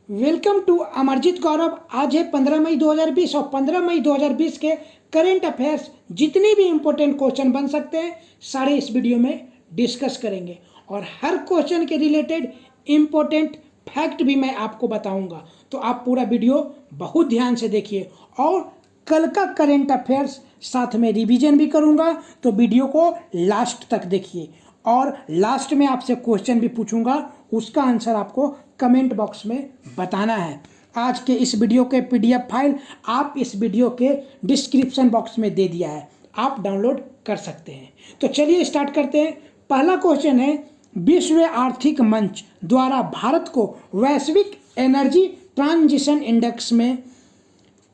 Welcome to Amarjeet गौरव। आज है 15 मई 2020 और 15 मई 2020 के करेंट अफेयर्स जितने भी इम्पोर्टेंट क्वेश्चन बन सकते हैं सारे इस वीडियो में डिस्कस करेंगे और हर क्वेश्चन के रिलेटेड इम्पोर्टेंट फैक्ट भी मैं आपको बताऊंगा। तो आप पूरा वीडियो बहुत ध्यान से देखिए और कल का करेंट अफेयर्स साथ में रिवीजन भी करूंगा, तो वीडियो को लास्ट तक देखिए और लास्ट में आपसे क्वेश्चन भी पूछूंगा, उसका आंसर आपको कमेंट बॉक्स में बताना है। आज के इस वीडियो के पीडीएफ फाइल आप इस वीडियो के डिस्क्रिप्शन बॉक्स में दे दिया है, आप डाउनलोड कर सकते हैं। तो चलिए स्टार्ट करते हैं। पहला क्वेश्चन है, विश्व आर्थिक मंच द्वारा भारत को वैश्विक एनर्जी ट्रांजिशन इंडेक्स में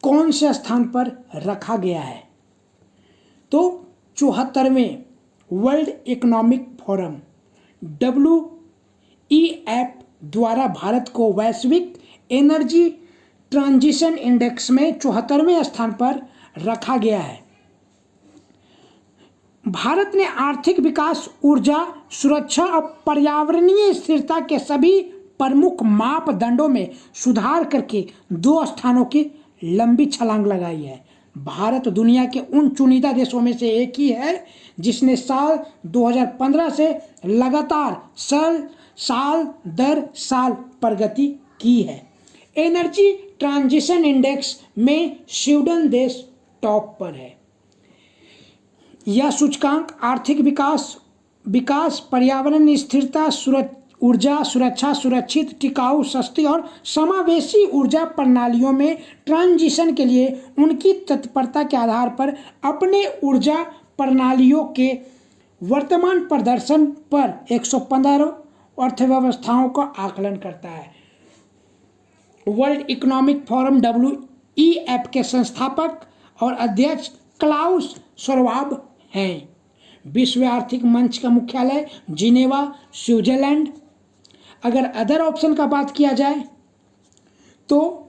कौन से स्थान पर रखा गया है? तो 74वें वर्ल्ड इकोनॉमिक फोरम WEF द्वारा भारत को वैश्विक एनर्जी ट्रांजिशन इंडेक्स में 74वें स्थान पर रखा गया है। भारत ने आर्थिक विकास, ऊर्जा सुरक्षा और पर्यावरणीय स्थिरता के सभी प्रमुख मापदंडों में सुधार करके 2 स्थानों की लंबी छलांग लगाई है। भारत दुनिया के उन चुनिंदा देशों में से एक ही है जिसने साल 2015 से लगातार साल दर साल प्रगति की है। एनर्जी ट्रांजिशन इंडेक्स में स्वीडन देश टॉप पर है। यह सूचकांक आर्थिक विकास, पर्यावरण स्थिरता, ऊर्जा सुरक्षा, सुरक्षित, टिकाऊ, सस्ती और समावेशी ऊर्जा प्रणालियों में ट्रांजिशन के लिए उनकी तत्परता के आधार पर अपने ऊर्जा प्रणालियों के वर्तमान प्रदर्शन पर 115 अर्थव्यवस्थाओं का आकलन करता है। वर्ल्ड इकोनॉमिक फोरम WEF के संस्थापक और अध्यक्ष क्लाउस श्वाब हैं। विश्व आर्थिक मंच का मुख्यालय जिनेवा, स्विट्जरलैंड। अगर अदर ऑप्शन का बात किया जाए तो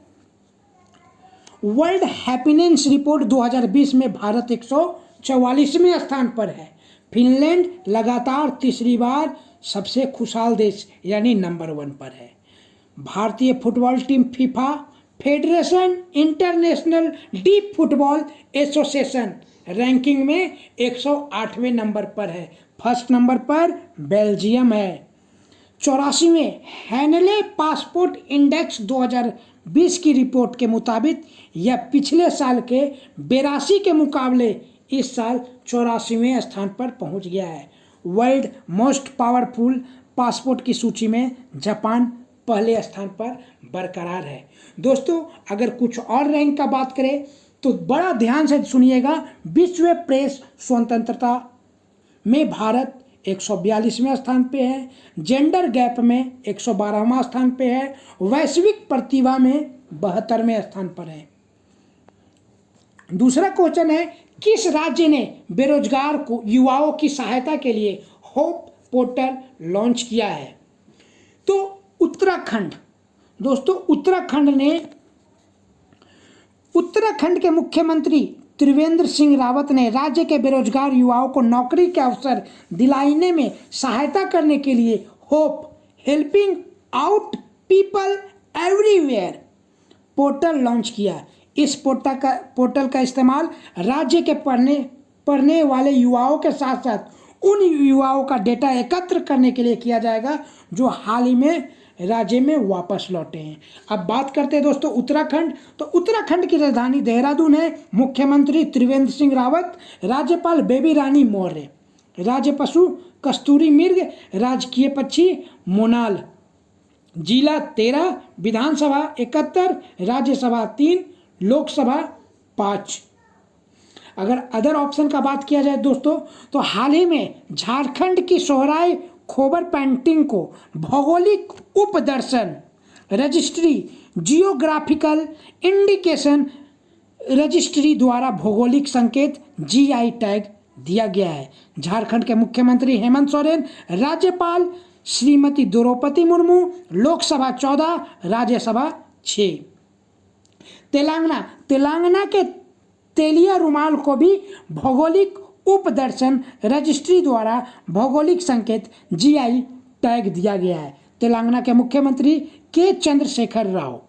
वर्ल्ड हैप्पीनेस रिपोर्ट 2020 में भारत 144वें स्थान पर है। फिनलैंड लगातार तीसरी बार सबसे खुशहाल देश यानी नंबर 1 पर है। भारतीय football team FIFA federation international deep football association ranking में 108वें नंबर पर है। फर्स्ट नंबर पर बेल्जियम है। 84वें हैनले पासपोर्ट इंडेक्स 2020 की रिपोर्ट के मुताबिक यह पिछले साल के 82 के मुकाबले इस साल 84वें स्थान पर पहुंच गया है। वर्ल्ड मोस्ट पावरफुल पासपोर्ट की सूची में जापान पहले स्थान पर बरकरार है। दोस्तों, अगर कुछ और रैंक का बात करें तो बड़ा ध्यान से सुनिएगा। विश्व प्रेस स्वतंत्रता में भारत 142वें स्थान पे है। जेंडर गैप में 112वां स्थान पे है। वैश्विक प्रतिभा में 72वें स्थान पर है। दूसरा क्वेश्चन है, किस राज्य ने बेरोजगार युवाओं की सहायता के लिए होप पोर्टल लॉन्च किया है? तो उत्तराखंड। दोस्तों, उत्तराखंड के मुख्यमंत्री त्रिवेंद्र सिंह रावत ने राज्य के बेरोजगार युवाओं को नौकरी के अवसर दिलाने में सहायता करने के लिए hope helping out people everywhere portal launch किया। इस पोर्टल का इस्तेमाल राज्य के पढ़ने वाले युवाओं के साथ साथ उन युवाओं का डेटा एकत्र करने के लिए किया जाएगा जो हाल ही में राज्य में वापस लौटे हैं। अब बात करते हैं दोस्तों उत्तराखंड। तो उत्तराखंड की राजधानी देहरादून है। मुख्यमंत्री त्रिवेंद्र सिंह रावत, राज्यपाल बेबी रानी मौर्य, राज्य पशु कस्तूरी मृग, राजकीय पक्षी मोनाल, जिला 13, विधानसभा 71, राज्यसभा 3, लोकसभा 5। अगर अदर ऑप्शन का बात किया जाए दोस्तों तो हाल ही में झारखंड की सोहराय खोबर पेंटिंग को भौगोलिक उपदर्शन रजिस्ट्री जियोग्राफिकल इंडिकेशन रजिस्ट्री द्वारा भौगोलिक संकेत GI टैग दिया गया है। झारखंड के मुख्यमंत्री हेमंत सोरेन, राज्यपाल श्रीमती द्रौपदी मुर्मू, लोकसभा 14, राज्यसभा 6। तेलंगाना के तेलिया रुमाल को भी भौगोलिक उपदर्शन रजिस्ट्री द्वारा भौगोलिक संकेत GI टैग दिया गया है। तेलंगाना के मुख्यमंत्री के चंद्रशेखर राव।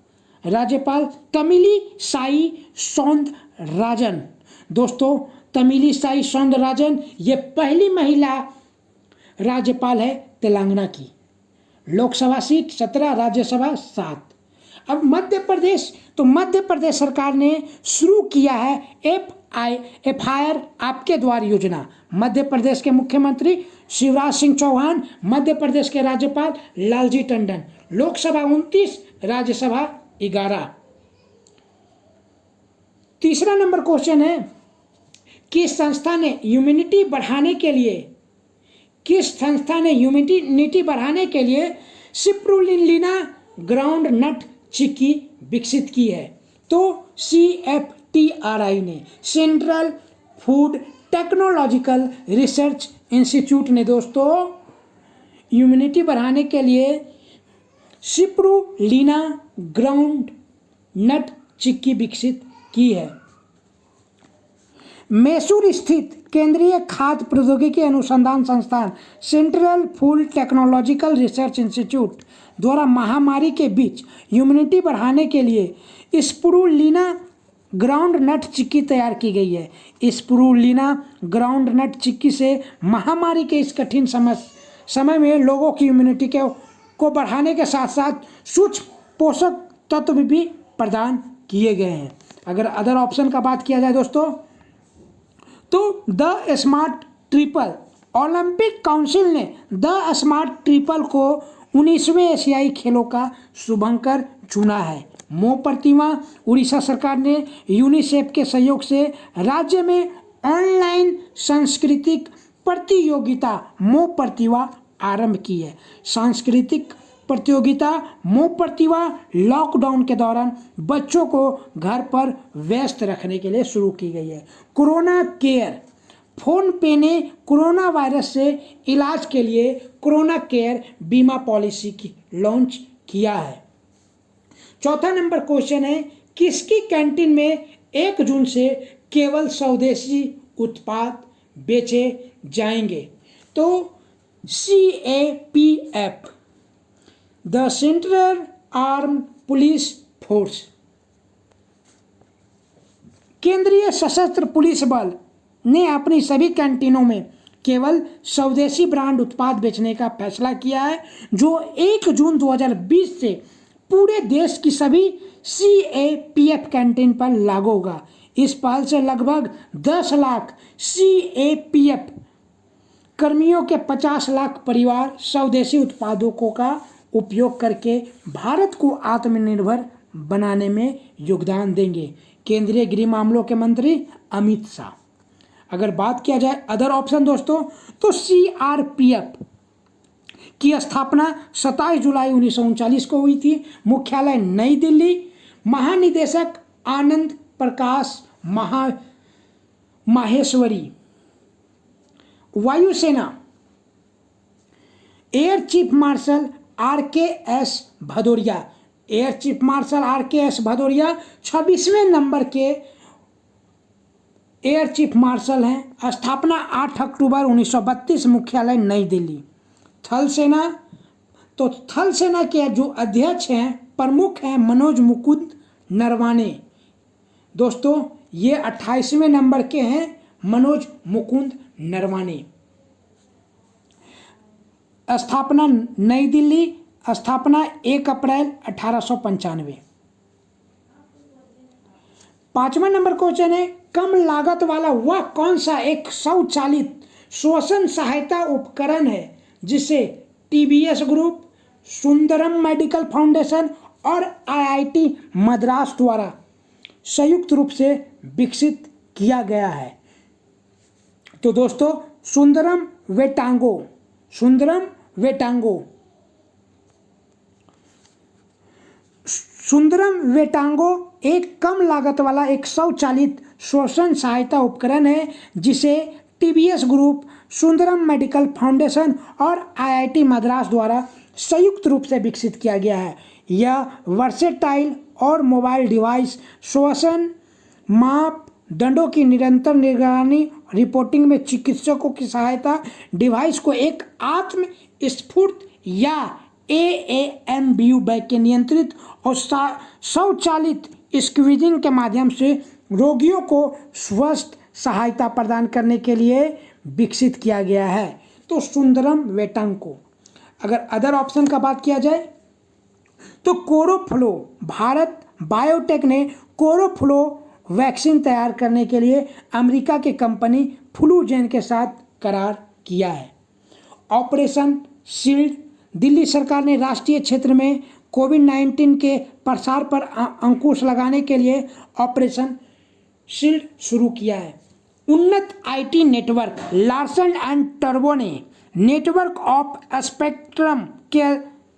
राज्यपाल तमिली साई सौंदरराजन। दोस्तों तमिली साई सौंदरराजन ये पहली महिला राज्यपाल है तेलंगाना की। लोकसभा सीट 17, राज्यसभा 7। अब मध्य प्रदेश, तो मध्य प्रदेश सरकार ने शुरू किया है FIR आपके द्वार योजना। मध्य प्रदेश के मुख्यमंत्री शिवराज सिंह चौहान, मध्य प्रदेश के राज्यपाल लालजी टंडन। लोकसभा 29, राज्यसभा 11। तीसरा नंबर क्वेश्चन है, किस संस्था ने इम्यूनिटी बढ़ाने के लिए स्पिरुलिना ग्राउंड नट चिक्की विकसित की है? तो CFTRI ने, central food technological research institute ने दोस्तों इम्यूनिटी बढ़ाने के लिए स्पिरुलिना ग्राउंड नट चिक्की विकसित की है। मैसूर स्थित केंद्रीय खाद्य प्रौद्योगिकी अनुसंधान संस्थान central food technological research institute द्वारा महामारी के बीच इम्यूनिटी बढ़ाने के लिए स्पिरुलिना ग्राउंड नट चिक्की तैयार की गई है। स्पिरुलिना ग्राउंड नट चिक्की से महामारी के इस कठिन समय में लोगों की इम्यूनिटी को बढ़ाने के साथ साथ सूक्ष्म पोषक तत्व भी प्रदान किए गए हैं। अगर अदर ऑप्शन का बात किया जाए दोस्तों, तो the smart triple, Olympic council ने द स्मार्ट ट्रिपल को 19वें एशियाई खेलों का शुभंकर चुना है। मोह प्रतिमा, उड़ीसा सरकार ने यूनिसेफ के सहयोग से राज्य में ऑनलाइन सांस्कृतिक प्रतियोगिता मोह प्रतिभा आरंभ की है। सांस्कृतिक प्रतियोगिता मोह प्रतिभा लॉकडाउन के दौरान बच्चों को घर पर व्यस्त रखने के लिए शुरू की गई है। कोरोना केयर, फोन पे ने कोरोना वायरस से इलाज के लिए कोरोना केयर बीमा पॉलिसी की लॉन्च किया है। चौथा नंबर क्वेश्चन है, किसकी कैंटीन में 1 जून से केवल स्वदेशी उत्पाद बेचे जाएंगे? तो CAPF, the central arm police force, केंद्रीय सशस्त्र पुलिस बल ने अपनी सभी कैंटीनों में केवल स्वदेशी ब्रांड उत्पाद बेचने का फैसला किया है, जो 1 जून 2020 से पूरे देश की सभी CAPF कैंटीन पर लागू होगा। इस पहल से लगभग 10 लाख CAPF कर्मियों के 50 लाख परिवार स्वदेशी उत्पादों का उपयोग करके भारत को आत्मनिर्भर बनाने में योगदान देंगे। केंद्रीय गृह मामलों के मंत्री अमित शाह। अगर बात किया जाए अदर ऑप्शन दोस्तों, तो CRPF की स्थापना 27 जुलाई 1939 को हुई थी। मुख्यालय नई दिल्ली। महानिदेशक आनंद प्रकाश माहेश्वरी। वायुसेना air chief marshal RKS Bhadauria. Air chief marshal RKS Bhadauria 26वें नंबर के एयर चीफ मार्शल हैं। स्थापना 8 अक्टूबर 1932, मुख्यालय नई दिल्ली। थल सेना, तो थल सेना के जो अध्यक्ष हैं, प्रमुख हैं मनोज मुकुंद नरवाने। दोस्तों ये 28वें नंबर के हैं मनोज मुकुंद नरवाने। स्थापना नई दिल्ली। स्थापना 1 अप्रैल 1895। 5वां नंबर क्वेश्चन है, कम लागत वाला वह कौन सा एक स्वचालित श्वसन सहायता उपकरण है जिसे TBS group, Sundaram medical foundation और IIT मद्रास द्वारा संयुक्त रूप से विकसित किया गया है? तो दोस्तों सुंदरम वेटांगो एक कम लागत वाला एक स्वचालित श्वसन सहायता उपकरण है जिसे TBS group, Sundaram medical foundation और IIT मद्रास द्वारा संयुक्त रूप से विकसित किया गया है। यह वर्सेटाइल और मोबाइल डिवाइस श्वसन मापदंडों की निरंतर निगरानी, रिपोर्टिंग में चिकित्सकों की सहायता, डिवाइस को एक आत्म स्फूर्त या AAMBU बैग के नियंत्रित और स्वचालित स्क्वीजिंग के माध्यम से रोगियों को स्वस्थ सहायता प्रदान करने के लिए विकसित किया गया है। तो सुंदरम वेटंको। अगर अदर ऑप्शन का बात किया जाए तो कोरोफ्लो, भारत बायोटेक ने कोरोफ्लो वैक्सीन तैयार करने के लिए अमेरिका की कंपनी फ्लूजेन के साथ करार किया है। ऑपरेशन शील्ड, दिल्ली सरकार ने राष्ट्रीय क्षेत्र में कोविड-19 के प्रसार पर अंकुश लगाने के लिए ऑपरेशन शील्ड शुरू किया है। उन्नत IT network, Larsen and turbo ने नेटवर्क ऑफ स्पेक्ट्रम के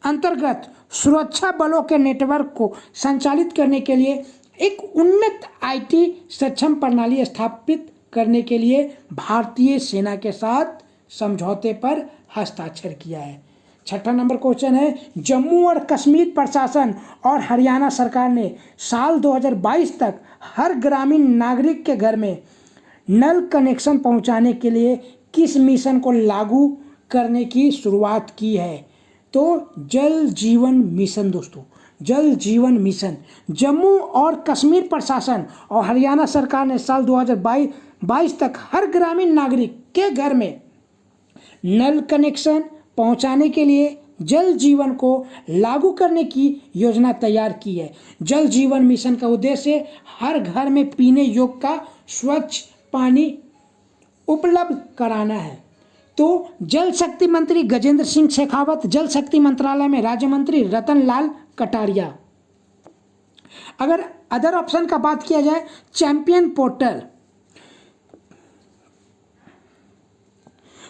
अंतर्गत सुरक्षा बलों के नेटवर्क को संचालित करने के लिए एक उन्नत आईटी सक्षम प्रणाली स्थापित करने के लिए भारतीय सेना के साथ समझौते पर हस्ताक्षर किया है। छठा नंबर क्वेश्चन है, जम्मू और कश्मीर प्रशासन और हरियाणा सरकार ने साल 2022 तक हर ग्रामीण नागरिक के घर में नल कनेक्शन पहुंचाने के लिए किस मिशन को लागू करने की शुरुआत की है? तो जल जीवन मिशन दोस्तों, जल जीवन मिशन। जम्मू और कश्मीर प्रशासन और हरियाणा सरकार ने साल 2022 तक हर ग्रामीण नागरिक के घर में नल कनेक्शन पहुंचाने के लिए जल जीवन को लागू करने की योजना तैयार की है। जल जीवन मिशन का उद्देश्य हर घर में पीने योग्य का स्वच्छ पानी उपलब्ध कराना है। तो जल शक्ति मंत्री गजेंद्र सिंह शेखावत, जल शक्ति मंत्रालय में राज्य मंत्री रतन लाल कटारिया। अगर अदर ऑप्शन का बात किया जाए, चैंपियन पोर्टल,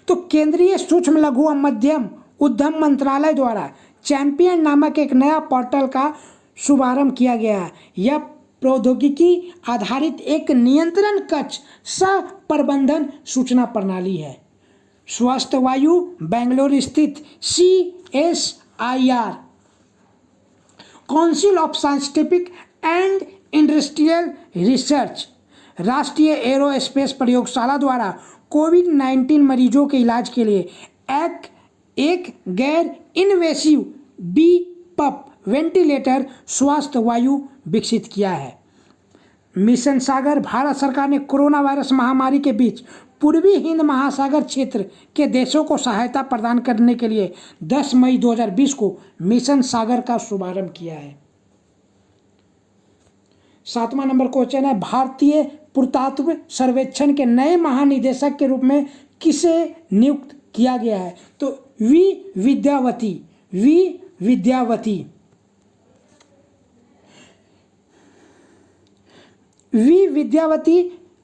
तो केंद्रीय सूक्ष्म लघु और मध्यम उद्यम मंत्रालय द्वारा चैंपियन नामक एक नया पोर्टल का शुभारंभ किया गया है। यह प्रौद्योगिकी आधारित एक नियंत्रण कक्ष सह प्रबंधन सूचना प्रणाली है। स्वस्थ वायु, बेंगलुरु स्थित CSIR council of scientific and industrial research राष्ट्रीय एरोस्पेस प्रयोगशाला द्वारा कोविड-19 मरीजों के इलाज के लिए एक गैर इनवेसिव BPAP वेंटिलेटर स्वास्थ्य वायु विकसित किया है। मिशन सागर, भारत सरकार ने कोरोना वायरस महामारी के बीच पूर्वी हिंद महासागर क्षेत्र के देशों को सहायता प्रदान करने के लिए 10 मई 2020 को मिशन सागर का शुभारंभ किया है। 7वां नंबर क्वेश्चन है, भारतीय पुरातत्व सर्वेक्षण के नए महानिदेशक के रूप में किसे नियुक्त किया गया है? तो वी विद्यावती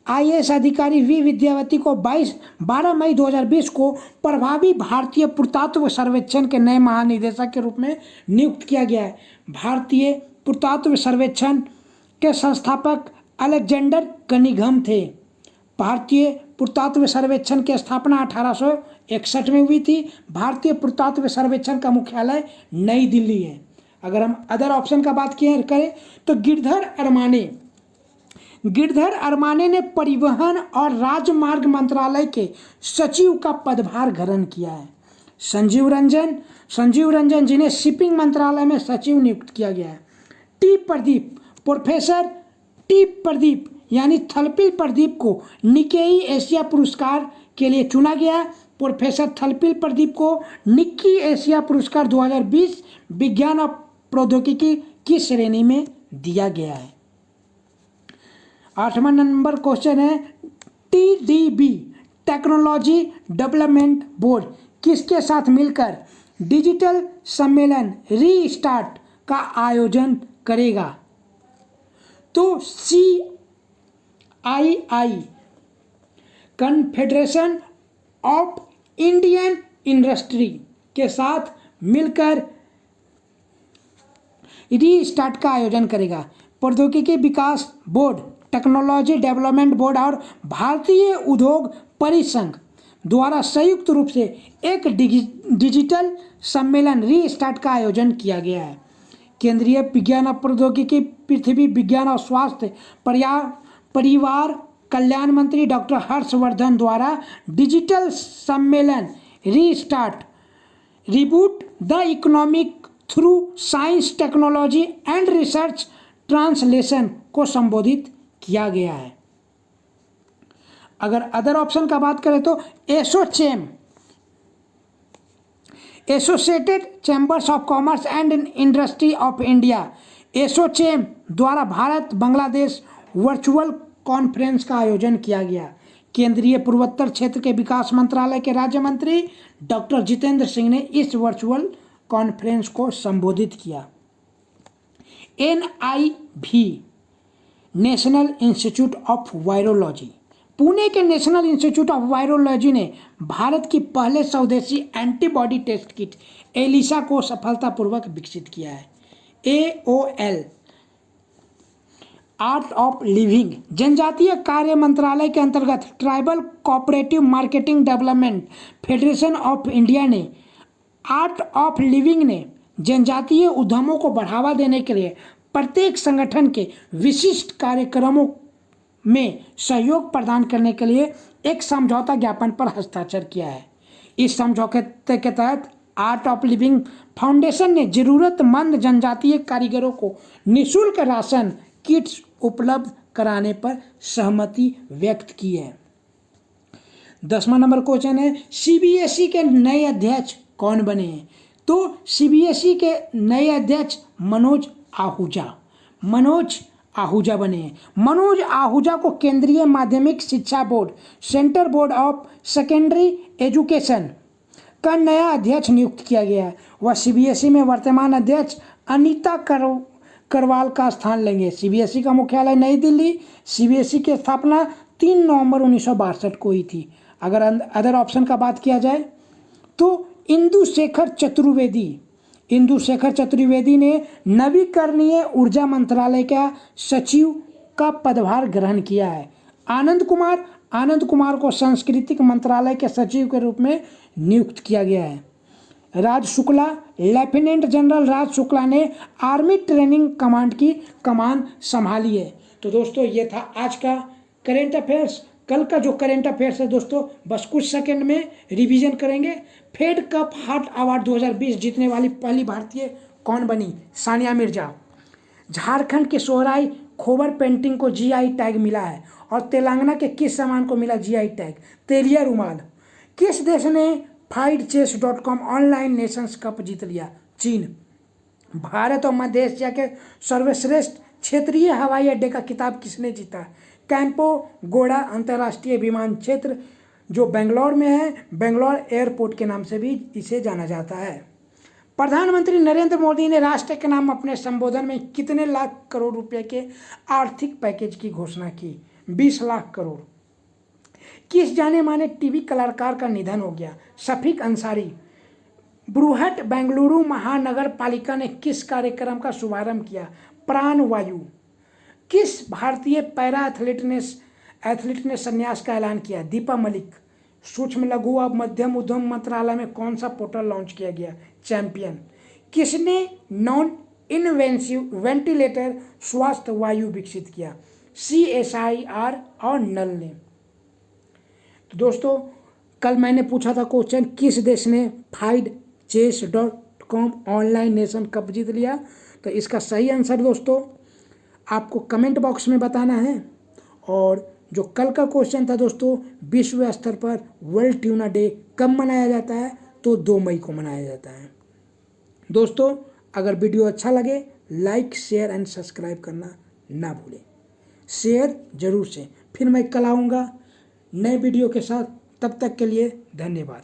IAS अधिकारी वी विद्यावती को 12 मई 2020 को प्रभावी भारतीय पुरातत्व सर्वेक्षण के नए महानिदेशक के रूप में नियुक्त किया गया है। भारतीय पुरातत्व सर्वेक्षण के संस्थापक अलेक्जेंडर कनिंघम थे। भारतीय पुरातत्व सर्वेक्षण की स्थापना 1861 में हुई थी। भारतीय पुरातत्व सर्वेक्षण का मुख्यालय नई दिल्ली है। अगर हम अदर ऑप्शन का बात करें तो गिरधर अरमाने ने परिवहन और राजमार्ग मंत्रालय के सचिव का पदभार ग्रहण किया है। संजीव रंजन जिन्हें शिपिंग मंत्रालय में सचिव नियुक्त किया गया है। प्रोफेसर टी प्रदीप यानी थलपिल प्रदीप को निकेई एशिया पुरस्कार के लिए चुना गया। प्रोफेसर थलपिल प्रदीप को निक्की एशिया पुरस्कार 2020 विज्ञान और प्रौद्योगिकी की श्रेणी में दिया गया है। 8वां नंबर क्वेश्चन है, TDB टेक्नोलॉजी डेवलपमेंट बोर्ड किसके साथ मिलकर डिजिटल सम्मेलन रीस्टार्ट का आयोजन करेगा? तो CII confederation of Indian industry के साथ मिलकर रीस्टार्ट का आयोजन करेगा। प्रौद्योगिकी विकास बोर्ड, टेक्नोलॉजी डेवलपमेंट बोर्ड और भारतीय उद्योग परिसंघ द्वारा संयुक्त रूप से एक डिजिटल सम्मेलन रीस्टार्ट का आयोजन किया गया है। केंद्रीय विज्ञान और प्रौद्योगिकी, पृथ्वी विज्ञान और स्वास्थ्य परिवार कल्याण मंत्री डॉक्टर हर्षवर्धन द्वारा डिजिटल सम्मेलन restart reboot the economic through science technology and research translation को संबोधित किया गया है। अगर अदर ऑप्शन का बात करें तो ASSOCHAM, associated chambers of commerce and industry of India, ASSOCHAM द्वारा भारत बांग्लादेश वर्चुअल कॉन्फ्रेंस का आयोजन किया गया। केंद्रीय पूर्वोत्तर क्षेत्र के विकास मंत्रालय के राज्य मंत्री डॉक्टर जितेंद्र सिंह ने इस वर्चुअल कॉन्फ्रेंस को संबोधित किया। NIV, national institute of virology, Pune के नेशनल इंस्टीट्यूट ऑफ वायरोलॉजी ने भारत की पहले स्वदेशी एंटीबॉडी टेस्ट किट एलिसा को सफलतापूर्वक विकसित किया है। AOL, आर्ट ऑफ लिविंग, जनजातीय कार्य मंत्रालय के अंतर्गत tribal cooperative marketing development federation of India ने आर्ट ऑफ लिविंग ने जनजातीय उद्यमों को बढ़ावा देने के लिए प्रत्येक संगठन के विशिष्ट कार्यक्रमों में सहयोग प्रदान करने के लिए एक समझौता ज्ञापन पर हस्ताक्षर किया है। इस समझौते के तहत आर्ट ऑफ लिविंग फाउंडेशन ने जरूरतमंद जनजातीय कारीगरों को निःशुल्क राशन किट्स उपलब्ध कराने पर सहमति व्यक्त की है। 10वां नंबर क्वेश्चन है, CBSE के नए अध्यक्ष कौन बने हैं? तो CBSE के नए अध्यक्ष मनोज आहूजा बने हैं। मनोज आहूजा को केंद्रीय माध्यमिक शिक्षा board, central board of secondary education का नया अध्यक्ष नियुक्त किया गया है। वह CBSE में वर्तमान अध्यक्ष अनीता करवाल का स्थान लेंगे। CBSE का मुख्यालय नई दिल्ली। CBSE की स्थापना 3 नवंबर 1962 को हुई थी। अगर अदर ऑप्शन का बात किया जाए तो इंदु शेखर चतुर्वेदी ने नवीकरणीय ऊर्जा मंत्रालय का सचिव का पदभार ग्रहण किया है। आनंद कुमार को सांस्कृतिक मंत्रालय के सचिव के रूप में नियुक्त किया गया है। लेफ्टिनेंट जनरल राज शुक्ला ने आर्मी ट्रेनिंग कमांड की कमान संभाली है। तो दोस्तों ये था आज का करेंट अफेयर्स। कल का जो करेंट अफेयर्स है दोस्तों बस कुछ सेकंड में रिवीजन करेंगे। फेड कप हार्ट अवार्ड 2020 जीतने वाली पहली भारतीय कौन बनी? सानिया मिर्जा। झारखंड के सोहराई खोबर पेंटिंग को GI टैग मिला है। और तेलंगाना के किस सामान को मिला GI टैग? तेलिया रुमाल। किस देश ने FightChess.com ऑनलाइन नेशंस कप जीत लिया? चीन। भारत और मध्य एशिया के सर्वश्रेष्ठ क्षेत्रीय हवाई अड्डे का खिताब किसने जीता? कैंपो गोड़ा अंतर्राष्ट्रीय विमान क्षेत्र जो बेंगलोर में है, बेंगलोर एयरपोर्ट के नाम से भी इसे जाना जाता है। प्रधानमंत्री नरेंद्र मोदी ने राष्ट्र के नाम अपने संबोधन में कितने लाख करोड़ रुपए के आर्थिक पैकेज की घोषणा की? 20 लाख करोड़। किस जाने माने टीवी कलाकार का निधन हो गया? शफीक अंसारी। बृहट बेंगलुरु महानगर पालिका ने किस कार्यक्रम का शुभारंभ किया? प्राण वायु। किस भारतीय पैरा एथलीट ने संन्यास का ऐलान किया? दीपा मलिक। सूक्ष्म लघु और मध्यम उद्यम मंत्रालय में कौन सा पोर्टल लॉन्च किया गया? चैंपियन। किसने नॉन इनवेंसिव वेंटिलेटर स्वास्थ्य वायु विकसित किया? CSIR और नल ने। तो दोस्तों कल मैंने पूछा था क्वेश्चन, किस देश ने FightChess.com ऑनलाइन नेशन कप जीत लिया? तो इसका सही आंसर दोस्तों आपको कमेंट बॉक्स में बताना है। और जो कल का क्वेश्चन था दोस्तों, विश्व स्तर पर वर्ल्ड ट्यूना डे कब मनाया जाता है? तो 2 मई को मनाया जाता है। दोस्तों अगर वीडियो अच्छा लगे लाइक शेयर एंड सब्सक्राइब करना ना भूलें। शेयर जरूर से। फिर मैं कल आऊँगा नए वीडियो के साथ। तब तक के लिए धन्यवाद।